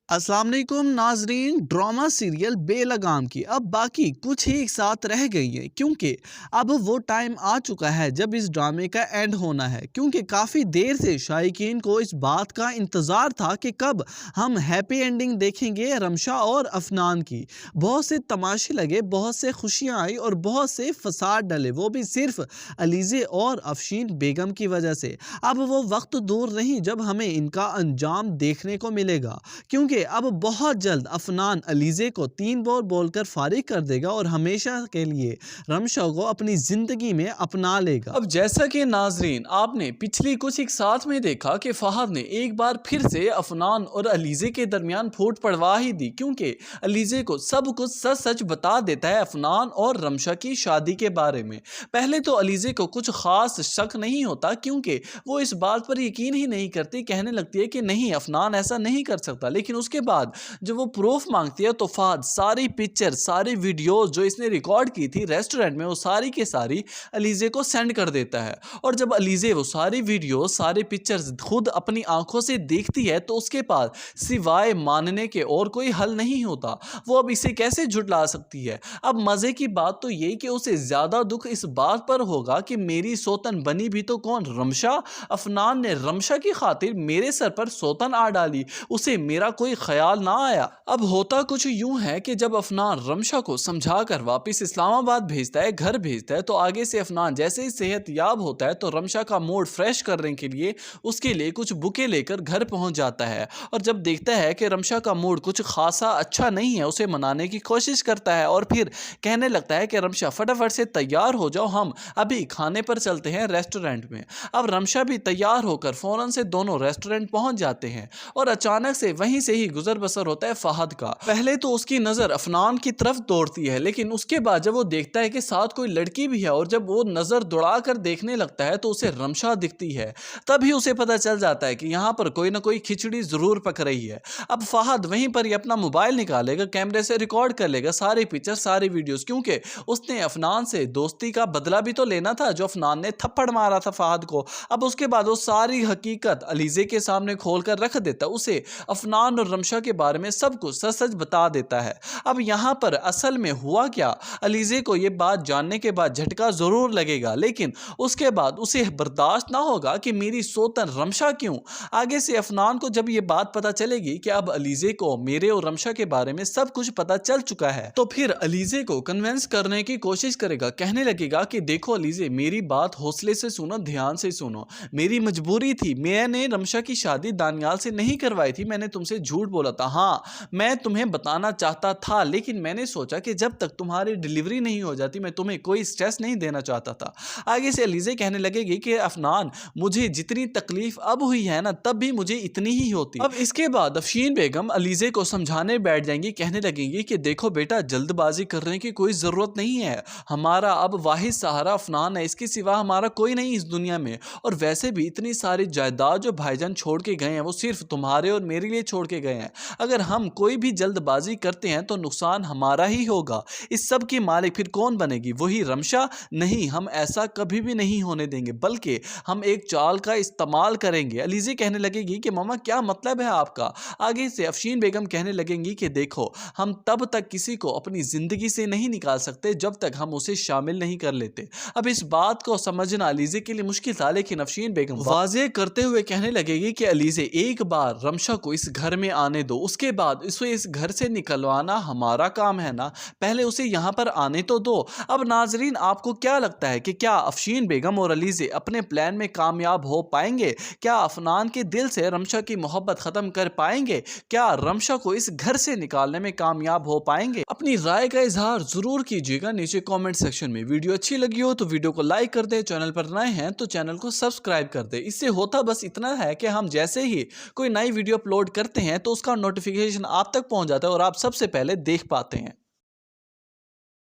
अस्सलाम वालेकुम नाजरीन। ड्रामा सीरियल बेलगाम की अब बाकी कुछ ही एक साथ रह गई है, क्योंकि अब वो टाइम आ चुका है जब इस ड्रामे का एंड होना है। क्योंकि काफ़ी देर से शायकीन को इस बात का इंतज़ार था कि कब हम हैप्पी एंडिंग देखेंगे रमशा और अफनान की। बहुत से तमाशे लगे, बहुत से खुशियाँ आई और बहुत से फसाद डले, वो भी सिर्फ अलीज़े और अफशीन बेगम की वजह से। अब वो वक्त दूर नहीं जब हमें इनका अंजाम देखने को मिलेगा, क्योंकि अब बहुत जल्द अफनान अलीज़े को 3 बॉल बोलकर फारिग कर देगा और हमेशा के लिए रमशा को अपनी जिंदगी में अपना लेगा। अब जैसा कि नाजरीन आपने पिछली कुछ एक साथ में देखा कि फहद ने एक बार फिर से अफनान और अलीज़े के दरमियान फूट पड़वा ही दी, क्योंकि अलीज़े को सब कुछ सच सच बता देता है अफनान और रमशा की शादी के बारे में। पहले तो अलीज़े को कुछ खास शक नहीं होता, क्योंकि वो इस बात पर यकीन ही नहीं करती, कहने लगती है कि नहीं अफनान ऐसा नहीं कर सकता। लेकिन उसके बाद जब वो प्रूफ मांगती है तो फहद सारी पिक्चर सारी वीडियोस जो इसने रिकॉर्ड की थी रेस्टोरेंट में वो सारी के सारी अलीज़े को सेंड कर देता है। और जब अलीज़े वो सारी वीडियोस सारी पिक्चर्स खुद अपनी आंखों से देखती है तो उसके पास सिवाय मानने के और कोई हल नहीं होता। वो अब इसे कैसे झुठला सकती है। अब मज़े की बात तो ये कि उसे ज़्यादा दुख इस बात पर होगा कि मेरी सोतन बनी भी तो कौन, रमशा। अफनान ने रमशा की खातिर मेरे सर पर सोतन आ डाली, उसे मेरा कोई ख्याल ना आया। अब होता कुछ यूं है कि जब अफनान रमशा को समझाकर वापस इस्लामाबाद भेजता है, घर भेजता है, तो आगे से अफनान जैसे ही सेहत याब होता है तो रमशा का मूड फ्रेश करने के लिए उसके लिए कुछ बुके लेकर घर पहुंच जाता है। और जब देखता है कि रमशा का मूड कुछ खासा अच्छा नहीं है, उसे मनाने की कोशिश करता है और फिर कहने लगता है कि रमशा फटाफट से तैयार हो जाओ, हम अभी खाने पर चलते हैं रेस्टोरेंट में। अब रमशा भी तैयार होकर फौरन से दोनों रेस्टोरेंट पहुंच जाते हैं और अचानक से वहीं से ही गुजर बसर होता है फहद का। पहले तो उसकी नजर अफनान की तरफ दौड़ती है, लेकिन उसके बाद जब वो देखता है कि साथ कोई लड़की भी है और जब वो नजर दौड़ा कर देखने लगता है तो उसे रमशा दिखती है। तभी उसे पता चल जाता है कि यहाँ पर कोई ना कोई खिचड़ी जरूर पक रही है। अब फहद वहीं पर ही अपना मोबाइल निकालेगा, कैमरे से रिकॉर्ड कर लेगा सारी पिक्चर सारी वीडियोस, क्योंकि उसने अफनान से दोस्ती का बदला भी तो लेना था जो अफनान ने थप्पड़ मारा था फहद को। अब उसके बाद वो सारी हकीकत अलीज़े के सामने खोल कर रख देता, उसे अफनान और रमशा के बारे में सब कुछ सच सच बता देता है। अब यहाँ पर असल में हुआ क्या, अलीज़े को ये बात जानने के बाद झटका जरूर लगेगा, लेकिन उसके बाद उसे बर्दाश्त ना होगा कि मेरी सोतन रमशा क्यों। आगे से अफनान को जब ये बात पता चलेगी कि अब अलीज़े को मेरे और रमशा के बारे में सब कुछ पता चल चुका है, तो फिर अलीज़े को कन्विंस करने की कोशिश करेगा, कहने लगेगा कि देखो अलीज़े मेरी बात हौसले से सुनो, ध्यान से सुनो, मेरी मजबूरी थी, मैंने रमशा की शादी दानियाल से नहीं करवाई थी, मैंने तुमसे झूठ बोला था। हाँ मैं तुम्हें बताना चाहता था, लेकिन मैंने सोचा कि जब तक तुम्हारी डिलीवरी नहीं हो जाती मैं तुम्हें कोई स्ट्रेस नहीं देना चाहता था। आगे से अलीज़े कहने लगेगी कि अफनान मुझे जितनी तकलीफ अब हुई है ना तब भी मुझे इतनी ही होती। अब इसके बाद अफशीन बेगम अलीज़े को समझाने बैठ जाएंगी, कहने लगेंगी कि देखो बेटा जल्दबाजी करने की कोई ज़रूरत नहीं है, हमारा अब वाहिद सहारा अफनान है, इसके सिवा हमारा कोई नहीं इस दुनिया में। और वैसे भी इतनी सारी जायदाद जो भाईजान छोड़ के गए हैं वो सिर्फ तुम्हारे और मेरे लिए छोड़ के गए हैं, अगर हम कोई भी जल्दबाजी करते हैं तो नुकसान हमारा ही होगा। इस सब की मालिक फिर कौन बनेगी, वही रमशा। नहीं हम ऐसा कभी भी नहीं होने देंगे, बल्कि हम एक चाल का इस्तेमाल करेंगे। अलीज़े कहने लगेगी कि मामा क्या मतलब है आपका। आगे से अफशीन बेगम कहने लगेंगी कि देखो हम तब तक किसी को अपनी जिंदगी से नहीं निकाल सकते जब तक हम उसे शामिल नहीं कर लेते। अब इस बात को समझना अलीज़े के लिए मुश्किल था, लेकिन अफशीन बेगम वाज़ेह करते हुए कहने लगेगी कि अलीज़े एक बार रमशा को इस घर में आने दो, उसके बाद इसे इस घर से निकलवाना हमारा काम है ना, पहले उसे यहाँ पर आने तो दो। अब नाजरीन आपको क्या लगता है कि क्या अफशीन बेगम और अलीज़े अपने प्लान में कामयाब हो पाएंगे? क्या अफनान के दिल से रमशा की मोहब्बत ख़त्म कर पाएंगे? क्या रमशा को इस घर से निकालने में कामयाब हो पाएंगे? अपनी राय का इजहार ज़रूर कीजिएगा नीचे कॉमेंट सेक्शन में। वीडियो अच्छी लगी हो तो वीडियो को लाइक कर दे, चैनल पर नए हैं तो चैनल को सब्सक्राइब कर दे। इससे होता बस इतना है कि हम जैसे ही कोई नई वीडियो अपलोड करते हैं तो उसका नोटिफिकेशन आप तक पहुंच जाता है और आप सबसे पहले देख पाते हैं।